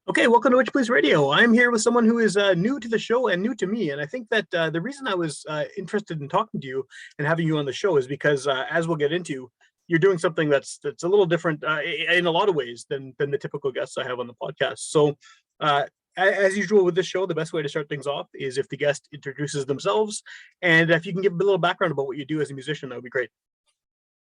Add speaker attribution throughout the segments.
Speaker 1: Okay, welcome to Witchpolice Radio. I'm here with someone who is new to the show and new to me, and I think that the reason I was interested in talking to you and having you on the show is because, as we'll get into, you're doing something that's a little different in a lot of ways than the typical guests I have on the podcast. So, uh, as usual with this show, the best way to start things off is if the guest introduces themselves, and if you can give a little background about what you do as a musician, that would be great.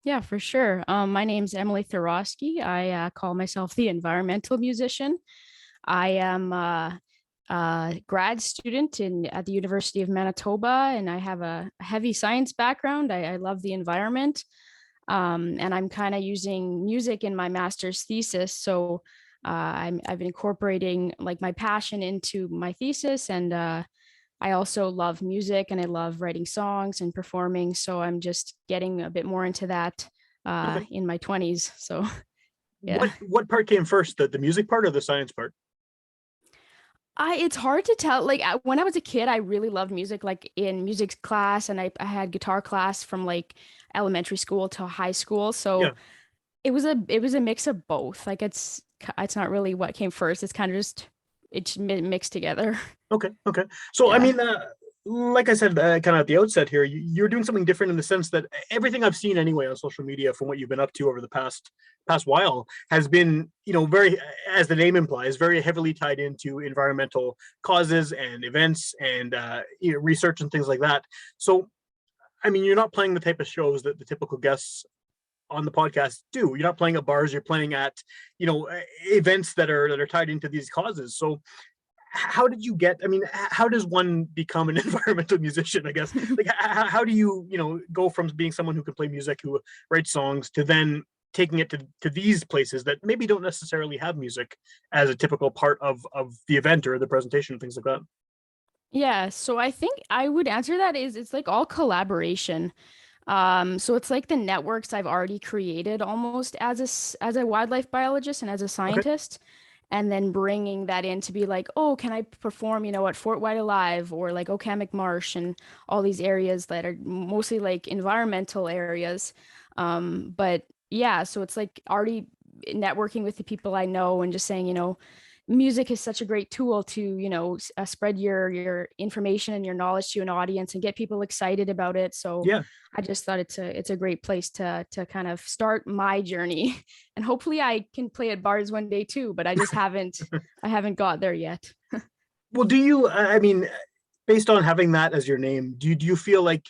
Speaker 2: Yeah, for sure. My name's Emily Thorosky. I call myself the environmental musician. I am a grad student at the University of Manitoba, and I have a heavy science background. I love the environment, and I'm kind of using music in my master's thesis. So I've been incorporating like my passion into my thesis, and I also love music and I love writing songs and performing. So I'm just getting a bit more into that
Speaker 1: Okay,
Speaker 2: in my 20s. So yeah.
Speaker 1: what part came first, the music part or the science part?
Speaker 2: It's hard to tell. Like when I was a kid, I really loved music, like in music class, and I had guitar class from like elementary school to high school. So
Speaker 1: Yeah.
Speaker 2: it was a mix of both. Like it's not really what came first. It's kind of just it's mixed together.
Speaker 1: Okay. Okay. So, I
Speaker 2: Yeah.
Speaker 1: mean, like I said, kind of at the outset here, you're doing something different in the sense that everything I've seen anyway on social media from what you've been up to over the past while has been, very, as the name implies, very heavily tied into environmental causes and events and research and things like that. So, I mean, you're not playing the type of shows that the typical guests on the podcast do. You're not playing at bars. You're playing at, events that are tied into these causes. So how did you get, I mean, how does one become an environmental musician, I guess? Like how do you, go from being someone who can play music, who writes songs, to then taking it to these places that maybe don't necessarily have music as a typical part of the event or the presentation and things like that?
Speaker 2: Yeah, so I think I would answer that is it's like all collaboration. So it's like the networks I've already created almost as a wildlife biologist and as a
Speaker 1: Okay.
Speaker 2: scientist, and then bringing that in to be like, oh, can I perform, at Fort White Alive or like Okamic Marsh and all these areas that are mostly like environmental areas. But yeah, so it's like already networking with the people I know and just saying, music is such a great tool to spread your information and your knowledge to an audience and get people excited about it. So
Speaker 1: Yeah.
Speaker 2: I just thought it's a great place to kind of start my journey, and hopefully I can play at bars one day too, but I haven't got there yet.
Speaker 1: Well, do you, I mean, based on having that as your name, do you feel like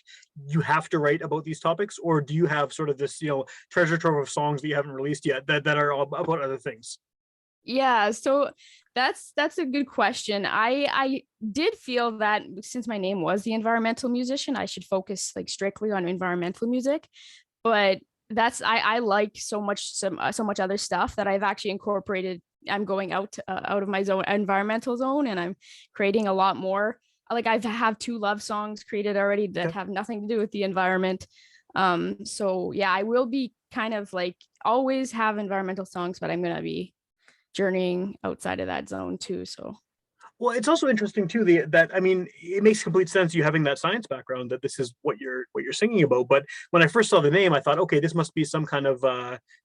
Speaker 1: you have to write about these topics, or do you have sort of this, treasure trove of songs that you haven't released yet that are all about other things?
Speaker 2: Yeah, so that's a good question. I did feel that since my name was the environmental musician, I should focus like strictly on environmental music. But I like so much other stuff that I've actually incorporated. I'm going out of my zone environmental zone, and I'm creating a lot more. Like I have two love songs created already that
Speaker 1: Okay.
Speaker 2: have nothing to do with the environment. So yeah, I will be kind of like always have environmental songs, but I'm gonna be journeying outside of that zone too. So
Speaker 1: Well, it's also interesting too that, I mean, it makes complete sense you having that science background that this is what you're singing about. But when I first saw the name, I thought, okay, this must be some kind of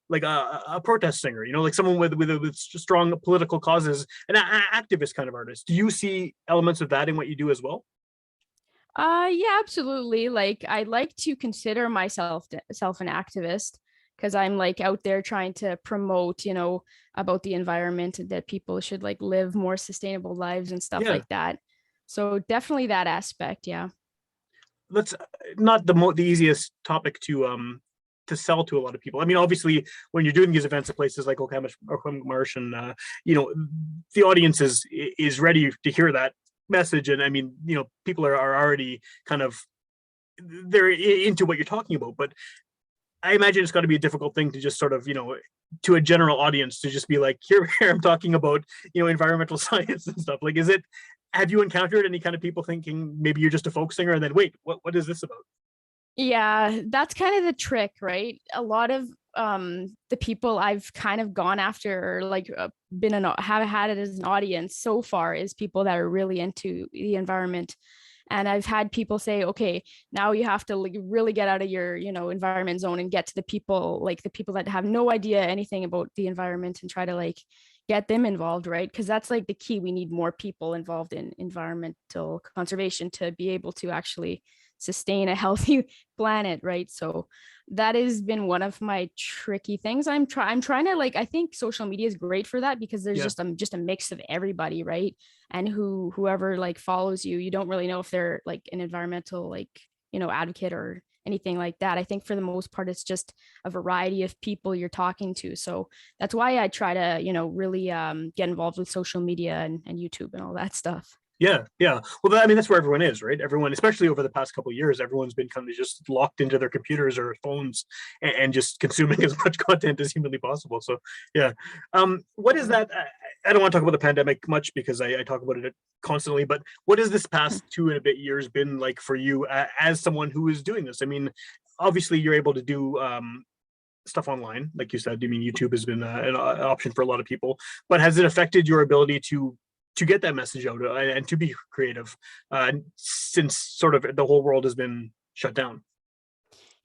Speaker 1: like a protest singer, like someone with strong political causes, an activist kind of artist. Do you see elements of that in what you do as well?
Speaker 2: yeah, absolutely. Like I like to consider myself an activist because I'm like out there trying to promote, about the environment and that people should like live more sustainable lives and stuff
Speaker 1: Yeah.
Speaker 2: like that. So definitely that aspect, yeah.
Speaker 1: That's not the easiest topic to sell to a lot of people. I mean, obviously, when you're doing these events at places like Okam Marsh, and the audience is ready to hear that message, and I mean, people are already kind of they're into what you're talking about. But I imagine it's got to be a difficult thing to just sort of to a general audience to just be like, here I'm talking about environmental science and stuff. Like, is it? Have you encountered any kind of people thinking maybe you're just a folk singer, and then wait, what is this about?
Speaker 2: Yeah, that's kind of the trick, right? A lot of the people I've kind of gone after or like have had it as an audience so far is people that are really into the environment. And I've had people say, okay, now you have to really get out of your, environment zone and get to the people, like the people that have no idea anything about the environment, and try to like get them involved, right? Because that's like the key. We need more people involved in environmental conservation to be able to actually sustain a healthy planet, right? So that has been one of my tricky things. I'm trying to, like, I think social media is great for that, because there's
Speaker 1: Yeah.
Speaker 2: just a mix of everybody, right? And whoever like follows you, you don't really know if they're like an environmental, like, advocate or anything like that. I think for the most part it's just a variety of people you're talking to. So that's why I try to, really get involved with social media and YouTube and all that stuff.
Speaker 1: Yeah, yeah. Well, I mean, that's where everyone is, right? Everyone, especially over the past couple of years, everyone's been kind of just locked into their computers or phones, and just consuming as much content as humanly possible. So, yeah. What is that? I don't want to talk about the pandemic much, because I talk about it constantly. But what has this past 2 and a bit years been like for you, as someone who is doing this? I mean, obviously, you're able to do stuff online, like you said. I mean, YouTube has been an option for a lot of people, but has it affected your ability to get that message out, and to be creative, since sort of the whole world has been shut down?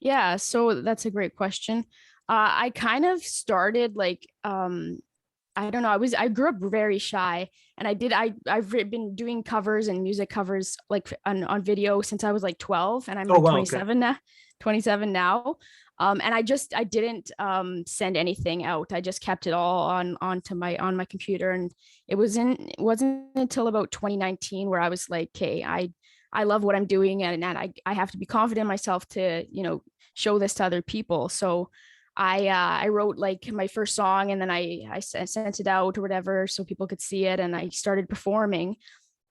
Speaker 2: Yeah, so that's a great question. I kind of started like, I don't know, I grew up very shy, and I've been doing covers and music covers like on video since I was like 12, and I'm
Speaker 1: Oh
Speaker 2: like
Speaker 1: wow, okay.
Speaker 2: 27 now. And I didn't send anything out. I just kept it all on my computer. And it wasn't until about 2019 where I was like, okay, I love what I'm doing, and I have to be confident in myself to, show this to other people. So I wrote like my first song, and then I sent it out or whatever so people could see it, and I started performing.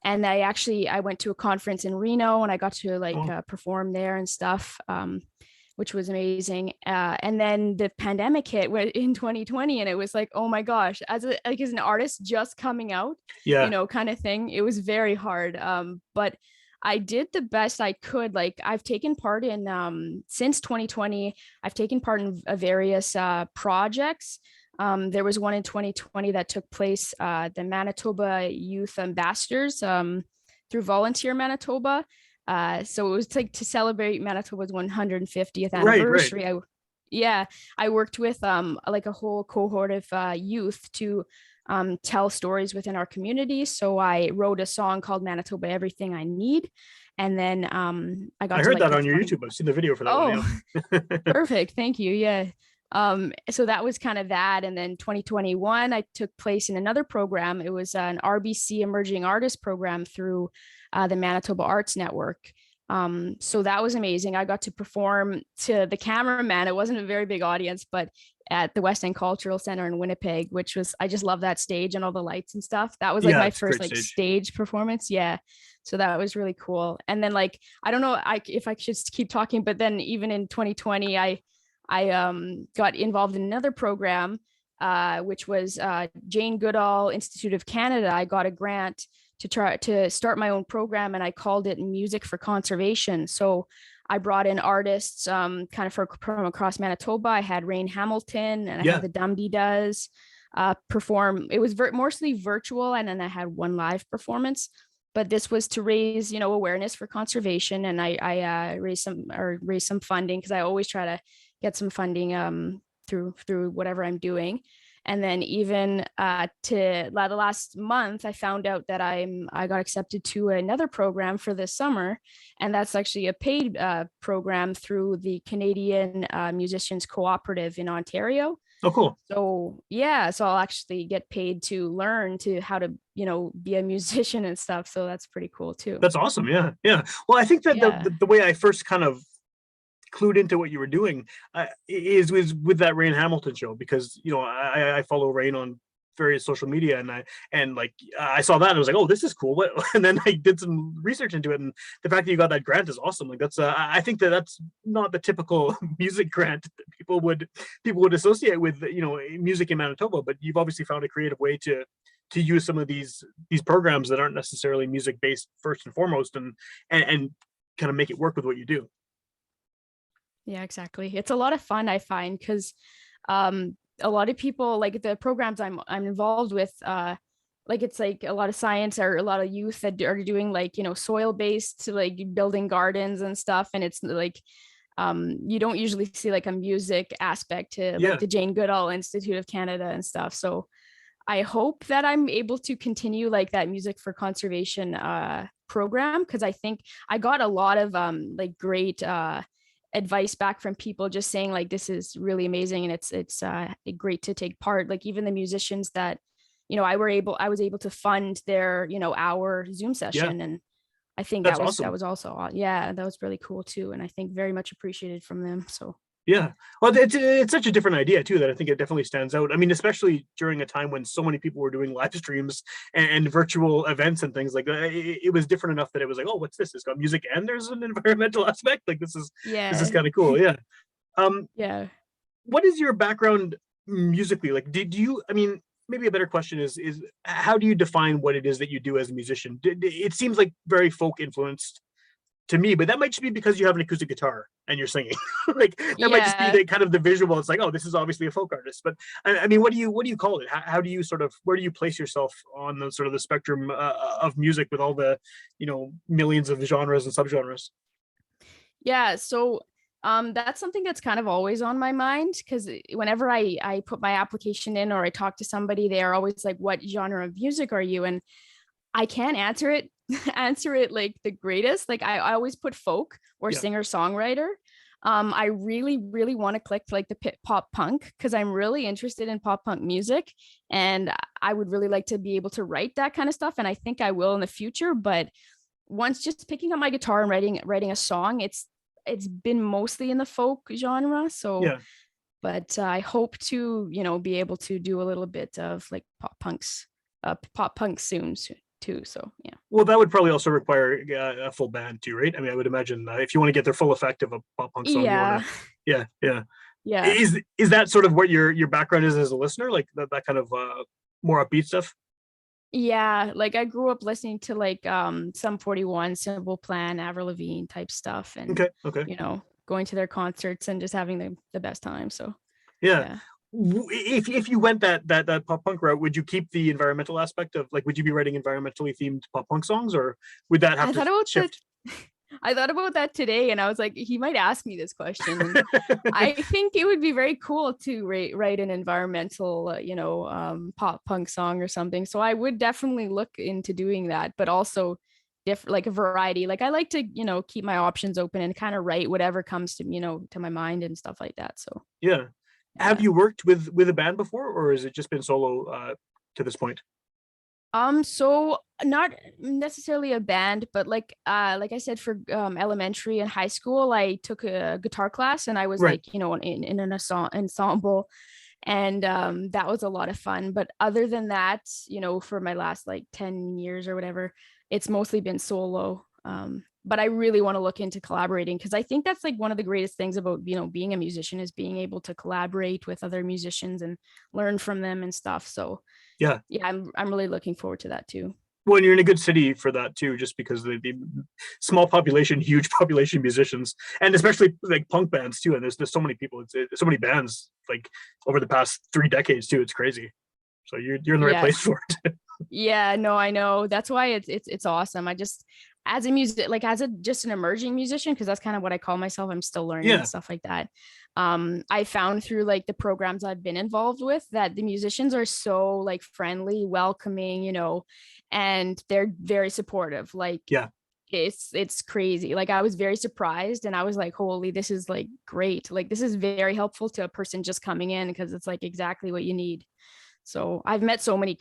Speaker 2: And I went to a conference in Reno, and I got to like
Speaker 1: Oh,
Speaker 2: perform there and stuff, which was amazing. And then the pandemic hit in 2020, and it was like, oh my gosh, as an artist just coming out,
Speaker 1: yeah.
Speaker 2: kind of thing. It was very hard. But I did the best I could. Like, I've taken part in since 2020, I've taken part in various projects. There was one in 2020 that took place, the Manitoba Youth Ambassadors, through Volunteer Manitoba. So it was like to celebrate Manitoba's 150th
Speaker 1: Right, right.
Speaker 2: anniversary. Yeah, I worked with like a whole cohort of youth to tell stories within our community. So I wrote a song called Manitoba Everything I Need. And then I
Speaker 1: I
Speaker 2: got to
Speaker 1: heard
Speaker 2: like
Speaker 1: that on your
Speaker 2: perform.
Speaker 1: YouTube. I've seen the video for that one.
Speaker 2: Oh,
Speaker 1: Yeah.
Speaker 2: perfect. Thank you. Yeah. So that was kind of that. And then 2021, I took place in another program. It was an RBC Emerging Artist program through the Manitoba Arts Network. So that was amazing. I got to perform to the cameraman. It wasn't a very big audience, but at the West End Cultural Center in Winnipeg, which was, I just love that stage and all the lights and stuff. That was like
Speaker 1: Yeah,
Speaker 2: my
Speaker 1: it's a
Speaker 2: first
Speaker 1: great
Speaker 2: like
Speaker 1: stage.
Speaker 2: stage performance. Yeah. So that was really cool. And then like, I don't know if I should keep talking, but then even in 2020, I got involved in another program, which was Jane Goodall Institute of Canada. I got a grant to try to start my own program, and I called it Music for Conservation. So I brought in artists kind of from across Manitoba. I had Rain Hamilton, and I had
Speaker 1: Yeah.
Speaker 2: the Dum Does perform. It was mostly virtual, and then I had one live performance. But this was to raise, awareness for conservation, and I raised some funding, because I always try to get some funding through whatever I'm doing. And then even to the last month, I found out that I got accepted to another program for this summer, and that's actually a paid program through the Canadian Musicians Cooperative in Ontario.
Speaker 1: Oh, cool.
Speaker 2: So yeah, so I'll actually get paid to learn to how to, be a musician and stuff. So that's pretty cool too.
Speaker 1: That's awesome. Yeah, yeah. Well, I think that
Speaker 2: Yeah.
Speaker 1: the way I first kind of clued into what you were doing, is with that Rain Hamilton show, because I follow Rain on various social media, and like I saw that and I was like, oh, this is cool. What? And then I did some research into it, and the fact that you got that grant is awesome. Like that's I think that's not the typical music grant that people would associate with music in Manitoba, but you've obviously found a creative way to use some of these programs that aren't necessarily music based first and foremost, and kind of make it work with what you do.
Speaker 2: Yeah, exactly. It's a lot of fun, I find, because a lot of people, like the programs I'm involved with, like it's like a lot of science or a lot of youth that are doing like, soil based, like building gardens and stuff. And it's like, you don't usually see like a music aspect to like
Speaker 1: Yeah,
Speaker 2: the Jane Goodall Institute of Canada and stuff. So I hope that I'm able to continue like that music for conservation program, because I think I got a lot of like great advice back from people just saying like this is really amazing and it's great to take part. Like even the musicians that I was able to fund their hour Zoom
Speaker 1: yeah,
Speaker 2: session, and I think
Speaker 1: that's
Speaker 2: that
Speaker 1: awesome.
Speaker 2: was also, yeah, that was really cool too, and I think very much appreciated from them. So
Speaker 1: Yeah. Well, it's such a different idea too that I think it definitely stands out. I mean, especially during a time when so many people were doing live streams and virtual events and things like that. It was different enough that it was like, oh, what's this? It's got music and there's an environmental aspect. Like this is
Speaker 2: yeah,
Speaker 1: kind of cool. Yeah. Um,
Speaker 2: yeah.
Speaker 1: what is your background musically? Like, did you? I mean, maybe a better question is how do you define what it is that you do as a musician? It seems like very folk influenced to me, but that might just be because you have an acoustic guitar and you're singing. Like that might just be
Speaker 2: Yeah.
Speaker 1: the kind of the visual. It's like, oh, this is obviously a folk artist. But I mean, what do you call it? How do you sort of where do you place yourself on the sort of the spectrum of music with all the millions of genres and subgenres?
Speaker 2: Yeah, so that's something that's kind of always on my mind, because whenever I put my application in or I talk to somebody, they are always like, "What genre of music are you?" And I can't answer it answer it like the greatest. Like I always put folk or
Speaker 1: Yeah,
Speaker 2: singer songwriter. I really really want to click like the pop punk, because I'm really interested in pop punk music, and I would really like to be able to write that kind of stuff, and I think I will in the future. But once just picking up my guitar and writing a song, it's been mostly in the folk genre. So
Speaker 1: yeah.
Speaker 2: but I hope to be able to do a little bit of like pop punk soon too. So yeah.
Speaker 1: Well, that would probably also require a full band too, right? I mean, I would imagine if you want to get their full effect of a pop punk song, you want to.
Speaker 2: Yeah.
Speaker 1: Yeah, yeah.
Speaker 2: Yeah.
Speaker 1: Is that sort of what your background is as a listener, like that kind of more upbeat stuff?
Speaker 2: Yeah, like I grew up listening to like Sum 41, Simple Plan, Avril Lavigne type stuff, and
Speaker 1: Okay, okay.
Speaker 2: going to their concerts and just having the best time. So
Speaker 1: Yeah.
Speaker 2: yeah.
Speaker 1: If you went that pop punk route, would you keep the environmental aspect of like would you be writing environmentally themed pop punk songs or would that have
Speaker 2: I
Speaker 1: to
Speaker 2: thought about that
Speaker 1: shift?
Speaker 2: I thought about that today, and I was like, he might ask me this question. And I think it would be very cool to write an environmental, pop punk song or something. So I would definitely look into doing that, but also different, like a variety. Like I like to, keep my options open and kind of write whatever comes to, to my mind and stuff like that. So
Speaker 1: Yeah. Have
Speaker 2: yeah.
Speaker 1: you worked with a band before or has it just been solo to this point?
Speaker 2: So not necessarily a band, but like I said, for elementary and high school, I took a guitar class and I was
Speaker 1: Right.
Speaker 2: like, in an ensemble, and that was a lot of fun. But other than that, for my last like 10 years or whatever, it's mostly been solo. But I really want to look into collaborating, because I think that's like one of the greatest things about being a musician is being able to collaborate with other musicians and learn from them and stuff. So
Speaker 1: Yeah.
Speaker 2: yeah, I'm really looking forward to that too.
Speaker 1: Well, and you're in a good city for that too, just because the small population, huge population musicians, and especially like punk bands too. And there's so many people, so many bands like over the past 3 decades too. It's crazy. So you're in the right
Speaker 2: Yeah.
Speaker 1: place for it.
Speaker 2: Yeah, no, I know. That's why it's awesome. I just, as a music, like as a just an emerging musician, because that's kind of what I call myself. I'm still learning and
Speaker 1: Yeah,
Speaker 2: stuff like that. I found through like the programs I've been involved with that the musicians are so like friendly, welcoming, and they're very supportive. Like
Speaker 1: yeah.
Speaker 2: it's crazy. Like I was very surprised and I was like, holy, this is like great. Like this is very helpful to a person just coming in, because it's like exactly what you need. So I've met so many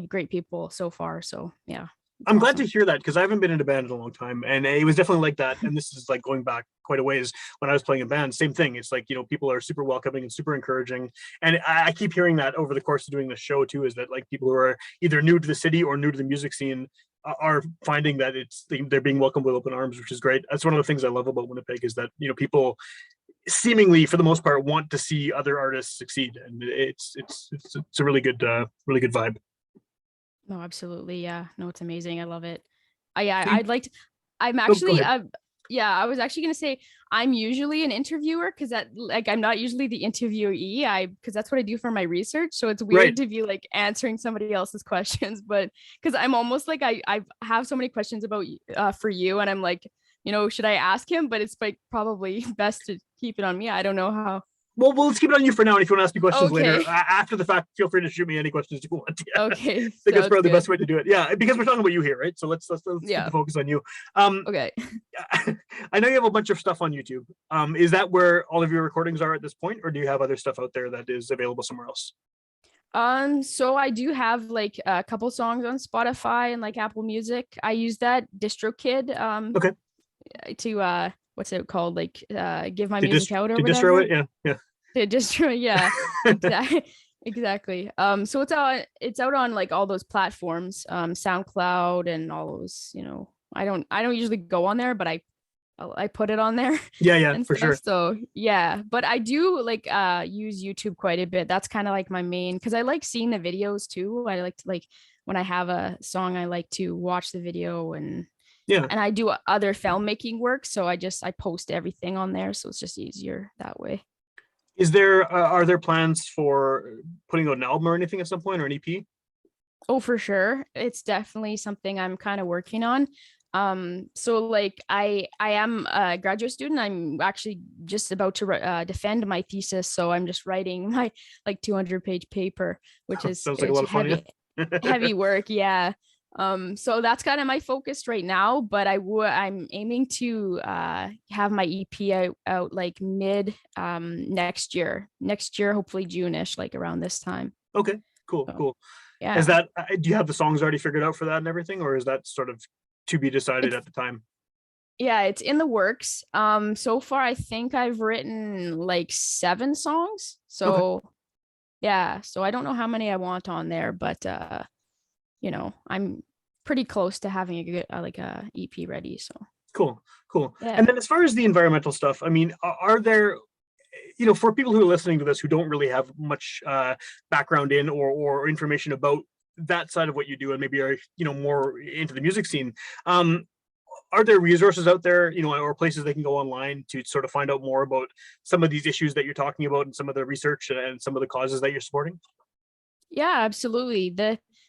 Speaker 2: great people so far. So yeah, it's
Speaker 1: I'm glad to
Speaker 2: awesome.
Speaker 1: hear that because I haven't been in a band in a long time, and it was definitely like that. And this is like going back quite a ways when I was playing in bands. Same thing. It's like people are super welcoming and super encouraging, and I keep hearing that over the course of doing the show too. Is that like people who are either new to the city or new to the music scene are finding that they're being welcomed with open arms, which is great. That's one of the things I love about Winnipeg is that people seemingly for the most part want to see other artists succeed, and it's a really good vibe.
Speaker 2: No, absolutely. Yeah. No, it's amazing. I love it. Yeah,
Speaker 1: So
Speaker 2: I'd like to, I'm
Speaker 1: go
Speaker 2: actually,
Speaker 1: ahead.
Speaker 2: yeah, I was actually going to say, I'm usually an interviewer because I'm not usually the interviewee. Because that's what I do for my research. So it's
Speaker 1: Right.
Speaker 2: weird to be like answering somebody else's questions, but because I'm almost like I have so many questions about for you, and I'm like, should I ask him? But it's like probably best to keep it on me. I don't know how.
Speaker 1: Well, let's keep it on you for now. And if you want to ask me questions later,
Speaker 2: Okay.
Speaker 1: after the fact, feel free to shoot me any questions you want. Yeah.
Speaker 2: Okay.
Speaker 1: I think that's
Speaker 2: Sounds
Speaker 1: probably the best
Speaker 2: good.
Speaker 1: way to do it. Yeah, because we're talking about you here, right? So let's keep
Speaker 2: Yeah.
Speaker 1: the focus on you. Um,
Speaker 2: Okay.
Speaker 1: I know you have a bunch of stuff on YouTube. Is that where all of your recordings are at this point, or do you have other stuff out there that is available somewhere else?
Speaker 2: So I do have like a couple songs on Spotify and like Apple Music. I use that DistroKid
Speaker 1: Okay.
Speaker 2: to what's it called? Like give my music out or
Speaker 1: To distro
Speaker 2: whatever.
Speaker 1: it, yeah, yeah.
Speaker 2: To distro, yeah, exactly. Exactly. So it's out on like all those platforms, SoundCloud and all those, I don't usually go on there, but I put it on there
Speaker 1: Yeah, yeah,
Speaker 2: and
Speaker 1: for
Speaker 2: stuff.
Speaker 1: sure.
Speaker 2: So yeah, but I do like use YouTube quite a bit. That's kind of like my main because I like seeing the videos too. I like to like when I have a song, I like to watch the video
Speaker 1: Yeah.
Speaker 2: and I do other filmmaking work. So I post everything on there. So it's just easier that way.
Speaker 1: Are there plans for putting out an album or anything at some point, or an EP?
Speaker 2: Oh, for sure. It's definitely something I'm kind of working on. So like I am a graduate student. I'm actually just about to defend my thesis, so I'm just writing my like 200-page paper, which is
Speaker 1: Sounds like a
Speaker 2: it's
Speaker 1: lot of fun,
Speaker 2: heavy
Speaker 1: yeah.
Speaker 2: heavy work. Yeah. So that's kind of my focus right now, but I'm aiming to have my EP out like mid next year. Next year, hopefully June-ish, like around this time.
Speaker 1: Okay, cool,
Speaker 2: So
Speaker 1: cool. Is
Speaker 2: yeah.
Speaker 1: that do you have the songs already figured out for that and everything, or is that sort of to be decided
Speaker 2: It's
Speaker 1: at the time?
Speaker 2: Yeah, it's in the works. So far I think I've written like 7 songs.
Speaker 1: Okay,
Speaker 2: So yeah, so I don't know how many I want on there, but I'm pretty close to having a good like a EP ready. So
Speaker 1: cool, cool. And
Speaker 2: yeah.
Speaker 1: then as far as the environmental stuff, I mean, are there, for people who are listening to this who don't really have much background in or information about that side of what you do, and maybe are more into the music scene, are there resources out there, or places they can go online to sort of find out more about some of these issues that you're talking about and some of the research and some of the causes that you're supporting?
Speaker 2: Yeah, absolutely.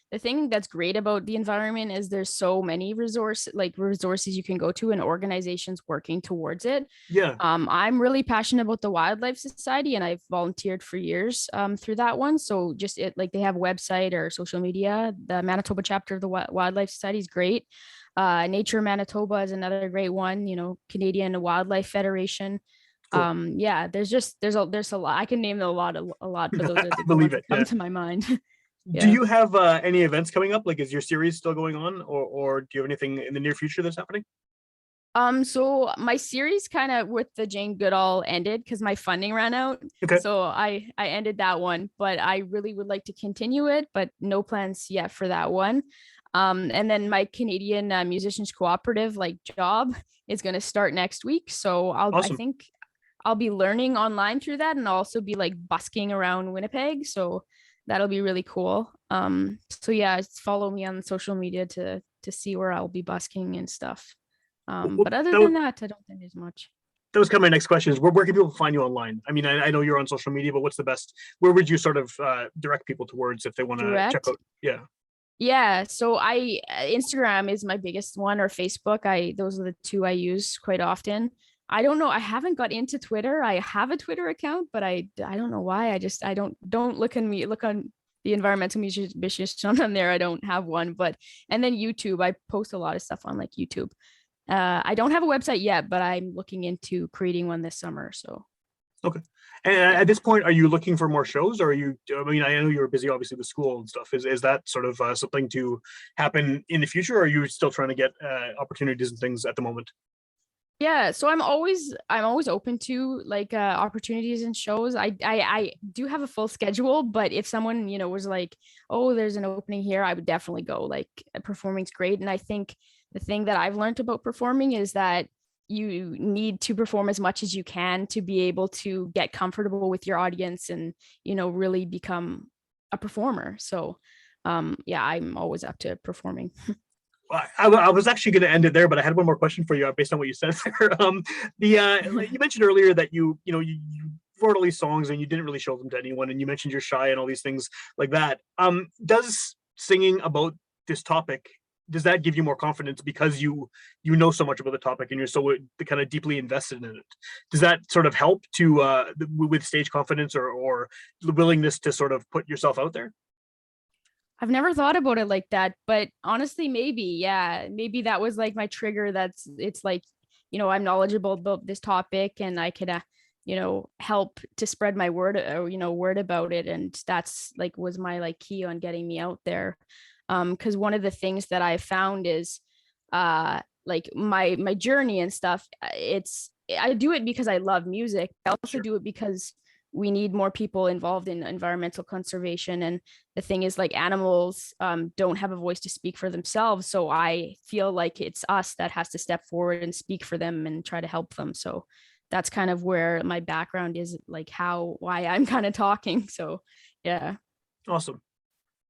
Speaker 2: The thing that's great about the environment is there's so many resources you can go to and organizations working towards it.
Speaker 1: Yeah,
Speaker 2: I'm really passionate about the Wildlife Society and I've volunteered for years through that one. So just like they have a website or social media. The Manitoba chapter of the Wildlife Society is great. Nature Manitoba is another great one, Canadian Wildlife Federation.
Speaker 1: cool.
Speaker 2: Yeah, there's a lot. I can name a lot, but those are
Speaker 1: I
Speaker 2: the ones
Speaker 1: believe
Speaker 2: that
Speaker 1: it.
Speaker 2: come
Speaker 1: Yeah.
Speaker 2: to my mind.
Speaker 1: Do
Speaker 2: Yeah.
Speaker 1: you have any events coming up? Like, is your series still going on, or do you have anything in the near future that's happening?
Speaker 2: So my series kind of with the Jane Goodall ended because my funding ran out.
Speaker 1: Okay,
Speaker 2: So I ended that one, but I really would like to continue it, but no plans yet for that one. And then my Canadian Musicians Cooperative like job is going to start next week. So I
Speaker 1: awesome.
Speaker 2: think I'll be learning online through that and I'll also be like busking around Winnipeg. So that'll be really cool. So yeah, follow me on social media to see where I'll be busking and stuff.
Speaker 1: Well,
Speaker 2: But other
Speaker 1: that was,
Speaker 2: than that, I don't think there's much.
Speaker 1: that was kind of my next question: is where can people find you online? I mean, I know you're on social media, but what's the best? Where would you sort of direct people towards if they want to check
Speaker 2: Direct.
Speaker 1: out? Yeah.
Speaker 2: Yeah, so I Instagram is my biggest one or Facebook. Those are the two I use quite often. I don't know. I haven't got into Twitter. I have a Twitter account, but I don't know why. I don't look on the environmental musician on there. I don't have one, but and then YouTube. I post a lot of stuff on like YouTube. I don't have a website yet, but I'm looking into creating one this summer. So
Speaker 1: Okay. And
Speaker 2: yeah.
Speaker 1: at this point, are you looking for more shows, or are you? I mean, I know you were busy, obviously, with school and stuff. Is that sort of something to happen in the future, or are you still trying to get opportunities and things at the moment?
Speaker 2: Yeah, so I'm always open to like opportunities and shows. I do have a full schedule, but if someone, was like, "Oh, there's an opening here," I would definitely go. Like performing's great, and I think the thing that I've learned about performing is that you need to perform as much as you can to be able to get comfortable with your audience and, really become a performer. So, yeah, I'm always up to performing.
Speaker 1: I was actually going to end it there, but I had one more question for you based on what you said there. Like you mentioned earlier that you wrote all these songs and you didn't really show them to anyone, and you mentioned you're shy and all these things like that. Does singing about this topic, does that give you more confidence because you know so much about the topic and you're so kind of deeply invested in it? Does that sort of help to with stage confidence or the willingness to sort of put yourself out there?
Speaker 2: I've never thought about it like that, but honestly, maybe, yeah, maybe that was like my trigger. It's like, I'm knowledgeable about this topic and I could, help to spread my word, or, word about it. And that's like was my like key on getting me out there. Because one of the things that I found is, like my journey and stuff. I do it because I love music. I also
Speaker 1: Sure.
Speaker 2: do it because we need more people involved in environmental conservation. And the thing is, like, animals don't have a voice to speak for themselves, so I feel like it's us that has to step forward and speak for them and try to help them. So that's kind of where my background is, like why I'm kind of talking. So yeah.
Speaker 1: Awesome.